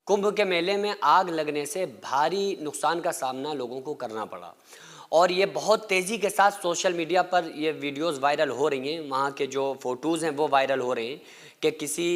कुंभ के मेले में आग लगने से भारी नुकसान का सामना लोगों को करना पड़ा और ये बहुत तेज़ी के साथ सोशल मीडिया पर ये वीडियोस वायरल हो रही हैं। वहाँ के जो फ़ोटोज़ हैं वो वायरल हो रहे हैं कि किसी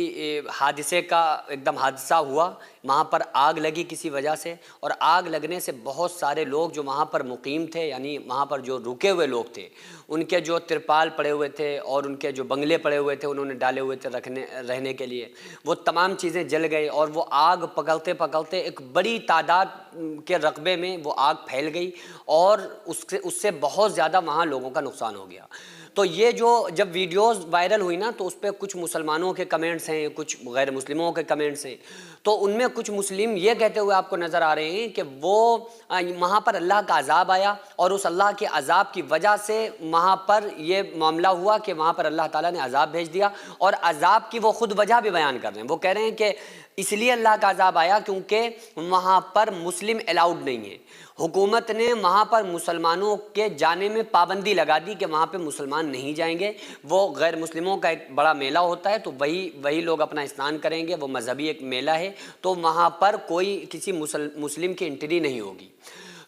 हादसे का एकदम हादसा हुआ, वहाँ पर आग लगी किसी वजह से, और आग लगने से बहुत सारे लोग जो वहाँ पर मुकीम थे, यानी वहाँ पर जो रुके हुए लोग थे, उनके जो तिरपाल पड़े हुए थे और उनके जो बंगले पड़े हुए थे उन्होंने डाले हुए थे रहने के लिए, वो तमाम चीज़ें जल गई और वो आग पकड़ते पकड़ते एक बड़ी तादाद के रकबे में वो आग फैल गई और उससे बहुत ज़्यादा वहाँ लोगों का नुकसान हो गया। तो ये जो जब वीडियोस वायरल हुई ना, तो उस पर कुछ मुसलमानों के कमेंट्स हैं, कुछ गैर मुस्लिमों के कमेंट्स हैं। तो उनमें कुछ मुस्लिम ये कहते हुए आपको नज़र आ रहे हैं कि वो वहाँ पर अल्लाह का अजाब आया और उस अल्लाह के अजाब की वजह से वहाँ पर ये मामला हुआ कि वहाँ पर अल्लाह ताला ने अजाब भेज दिया। और अजाब की वो ख़ुद वजह भी बयान कर रहे हैं। वो कह रहे हैं कि इसलिए अल्लाह का अजाब आया क्योंकि वहाँ पर मुस्लिम अलाउड नहीं है। हुकूमत ने वहाँ पर मुसलमानों के जाने में पाबंदी लगा दी कि वहाँ पे मुसलमान नहीं जाएंगे। वो गैर मुस्लिमों का एक बड़ा मेला होता है, तो वही लोग अपना स्नान करेंगे। वो मजहबी एक मेला है, तो वहाँ पर कोई किसी मुस्लिम की एंट्री नहीं होगी।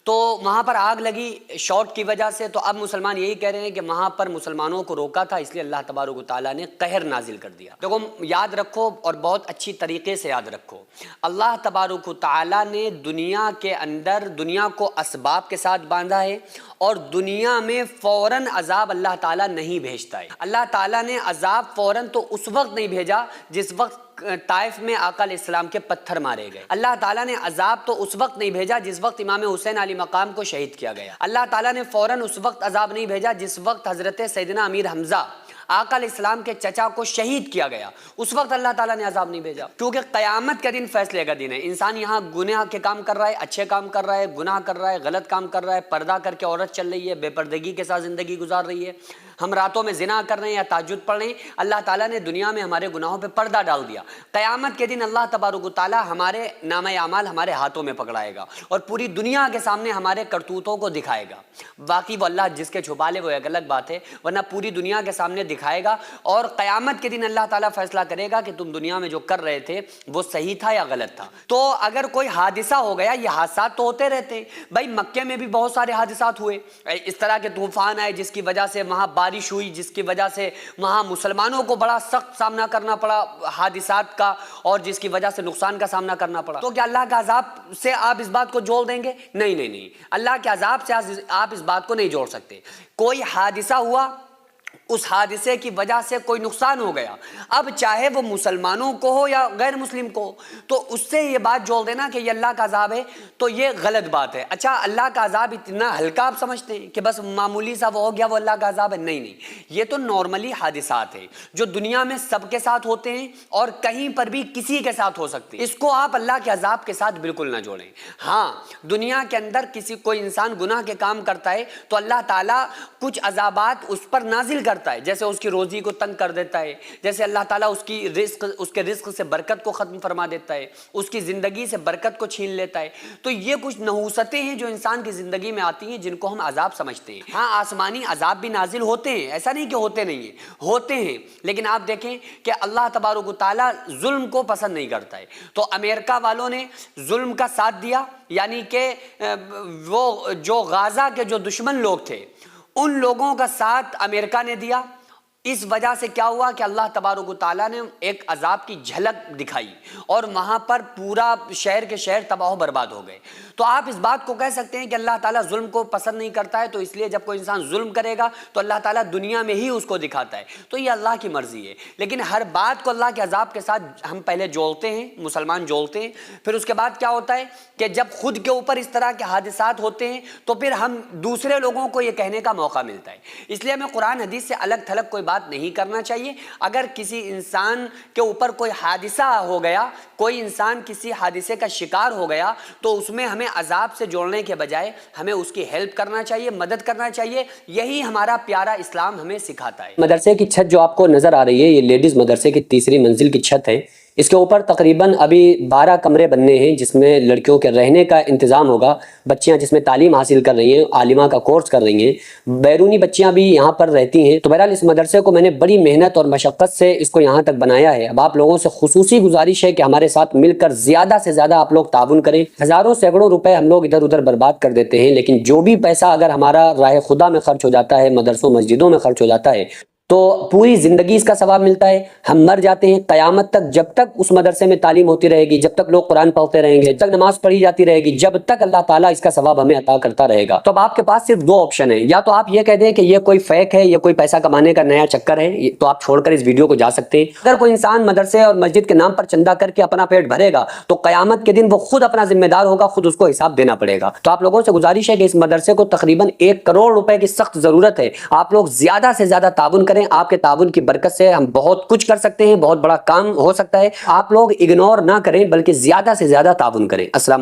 तो वहाँ पर आग लगी शॉट की वजह से। तो अब मुसलमान यही कह रहे हैं कि वहाँ पर मुसलमानों को रोका था, इसलिए अल्लाह तबारक व तआला ने कहर नाजिल कर दिया। देखो, याद रखो और बहुत अच्छी तरीके से याद रखो, अल्लाह तबारक व तआला ने दुनिया के अंदर दुनिया को असबाब के साथ बांधा है और दुनिया में फ़ौरन अजाब अल्लाह ताला नहीं भेजता है। अल्लाह ताला ने अजाब फ़ौरन तो उस वक्त नहीं भेजा जिस वक्त ताइफ में आका अलैहिस्सलाम के पत्थर मारे गए। अल्लाह ताला ने अजाब तो उस वक्त नहीं भेजा जिस वक्त इमाम हुसैन अली मकाम को शहीद किया गया। अल्लाह ताला ने फ़ौरन उस वक्त अजाब नहीं भेजा जिस वक्त हज़रत सैयदना अमीर हमज़ा आका अलैहिस्सलाम के चचा को शहीद किया गया। उस वक्त अल्लाह ताला ने अजाब नहीं भेजा, क्योंकि क़यामत के दिन फैसले का दिन है। इंसान यहाँ गुनाह के काम कर रहा है, अच्छे काम कर रहा है, गुनाह कर रहा है, गलत काम कर रहा है, पर्दा करके औरत चल रही है, बेपर्दगी के साथ ज़िंदगी गुजार रही है, हम रातों में ज़िना कर रहे हैं या ताजुद पढ़ रहे हैं। अल्लाह ताला ने दुनिया में हमारे गुनाहों पे पर्दा डाल दिया। क़यामत के दिन अल्लाह तबारक व तआला हमारे नामे आमाल हमारे हाथों में पकड़ाएगा और पूरी दुनिया के सामने हमारे करतूतों को दिखाएगा। बाकी वो अल्लाह जिसके छुपा ले वो एक अलग बात है, वरना पूरी दुनिया के सामने दिखाएगा और क़यामत के दिन अल्लाह ताला फैसला करेगा कि तुम दुनिया में जो कर रहे थे वो सही था या गलत था। तो अगर कोई हादिसा हो गया, ये हादसा तो होते रहते हैं भाई, मक्के में भी बहुत सारे हादिसात हुए, इस तरह के तूफान आए जिसकी वजह से वहाँ बारिश हुई, जिसकी वजह से वहाँ मुसलमानों को बड़ा सख्त सामना करना पड़ा हादिसात का और जिसकी वजह से नुकसान का सामना करना पड़ा। तो क्या अल्लाह के अजाब से आप इस बात को जोड़ देंगे? नहीं नहीं नहीं, अल्लाह के अजाब से आप इस बात को नहीं जोड़ सकते। कोई हादिसा हुआ, उस हादिसे की वजह से कोई नुकसान हो गया, अब चाहे वो मुसलमानों को हो या गैर मुस्लिम को हो, तो उससे ये बात जोड़ देना कि ये अल्लाह का अजाब है, तो ये गलत बात है। अच्छा, अल्लाह का अजाब इतना हल्का आप समझते हैं कि बस मामूली सा वो हो गया वो अल्लाह का अजाब है? नहीं नहीं, ये तो नॉर्मली हादिसात है जो दुनिया में सबके साथ होते हैं और कहीं पर भी किसी के साथ हो सकते हैं। इसको आप अल्लाह के अजाब के साथ बिल्कुल ना जोड़ें। हाँ, दुनिया के अंदर कोई इंसान गुनाह के काम करता है तो अल्लाह ताला कुछ अजाबात उस पर नाजिल करता है, जैसे उसकी रोजी को तंग कर देता है, जैसे अल्लाह ताला उसके रिस्क से बरकत को ख़त्म फरमा देता है, उसकी ज़िंदगी से बरकत को छीन लेता है। तो ये कुछ नहूसतें हैं जो इंसान की ज़िंदगी में आती हैं जिनको हम अजाब समझते हैं। हाँ, आसमानी अजाब भी नाजिल होते हैं, ऐसा नहीं कि होते नहीं है, होते हैं, लेकिन आप देखें कि अल्लाह तबारक व तआला जुल्म को पसंद नहीं करता है। तो अमेरिका वालों ने जुल्म का साथ दिया, यानी कि वो जो गाज़ा के जो दुश्मन लोग थे उन लोगों का साथ अमेरिका ने दिया। इस वजह से क्या हुआ कि अल्लाह तबारक व तआला ने एक अजाब की झलक दिखाई और वहाँ पर पूरा शहर के शहर तबाह बर्बाद हो गए। तो आप इस बात को कह सकते हैं कि अल्लाह ताला जुल्म को पसंद नहीं करता है, तो इसलिए जब कोई इंसान जुल्म करेगा तो अल्लाह ताला दुनिया में ही उसको दिखाता है। तो ये अल्लाह की मर्जी है, लेकिन हर बात को अल्लाह के अजाब के साथ हम पहले जोड़ते हैं, मुसलमान जोड़ते हैं। फिर उसके बाद क्या होता है कि जब खुद के ऊपर इस तरह के हादिसात होते हैं तो फिर हम दूसरे लोगों को ये कहने का मौका मिलता है। इसलिए हमें कुरान हदीस से अलग थलग कोई बात नहीं करना चाहिए। अगर किसी इंसान के ऊपर कोई हादिसा हो गया, कोई इंसान किसी हादिसे का शिकार हो गया, तो उसमें हमें अजाब से जोड़ने के बजाय हमें उसकी हेल्प करना चाहिए, मदद करना चाहिए। यही हमारा प्यारा इस्लाम हमें सिखाता है। मदरसे की छत जो आपको नजर आ रही है, ये लेडीज मदरसे की तीसरी मंजिल की छत है। اس کے اوپر تقریباً ابھی 12 کمرے بننے ہیں جس میں لڑکیوں کے رہنے کا انتظام ہوگا، بچیاں جس میں تعلیم حاصل کر رہی ہیں، عالمہ کا کورس کر رہی ہیں، بیرونی بچیاں بھی یہاں پر رہتی ہیں۔ تو بہرحال اس مدرسے کو میں نے بڑی محنت اور مشقت سے اس کو یہاں تک بنایا ہے۔ اب آپ لوگوں سے خصوصی گزارش ہے کہ ہمارے ساتھ مل کر زیادہ سے زیادہ آپ لوگ تعاون کریں۔ ہزاروں سینکڑوں روپے ہم لوگ ادھر ادھر برباد کر دیتے ہیں، لیکن جو بھی پیسہ اگر ہمارا راہ خدا میں خرچ ہو جاتا ہے، مدرسوں مسجدوں میں خرچ ہو جاتا ہے، تو پوری زندگی اس کا ثواب ملتا ہے۔ ہم مر جاتے ہیں، قیامت تک جب تک اس مدرسے میں تعلیم ہوتی رہے گی، جب تک لوگ قرآن پڑھتے رہیں گے، جب تک نماز پڑھی جاتی رہے گی، جب تک اللہ تعالیٰ اس کا ثواب ہمیں عطا کرتا رہے گا۔ تو اب آپ کے پاس صرف دو آپشن ہیں، یا تو آپ یہ کہہ دیں کہ یہ کوئی فیک ہے، یہ کوئی پیسہ کمانے کا نیا چکر ہے، تو آپ چھوڑ کر اس ویڈیو کو جا سکتے ہیں۔ اگر کوئی انسان مدرسے اور مسجد کے نام پر چندہ کر کے اپنا پیٹ بھرے گا تو قیامت کے دن وہ خود اپنا ذمہ دار ہوگا، خود اس کو حساب دینا پڑے گا۔ تو آپ لوگوں سے گزارش ہے کہ اس مدرسے کو تقریباً 1 کروڑ روپے کی سخت ضرورت ہے۔ آپ لوگ زیادہ سے زیادہ تعاون کریں، آپ کے تعاون کی برکت سے ہم بہت کچھ کر سکتے ہیں، بہت بڑا کام ہو سکتا ہے۔ آپ لوگ اگنور نہ کریں بلکہ زیادہ سے زیادہ تعاون کریں۔ السلام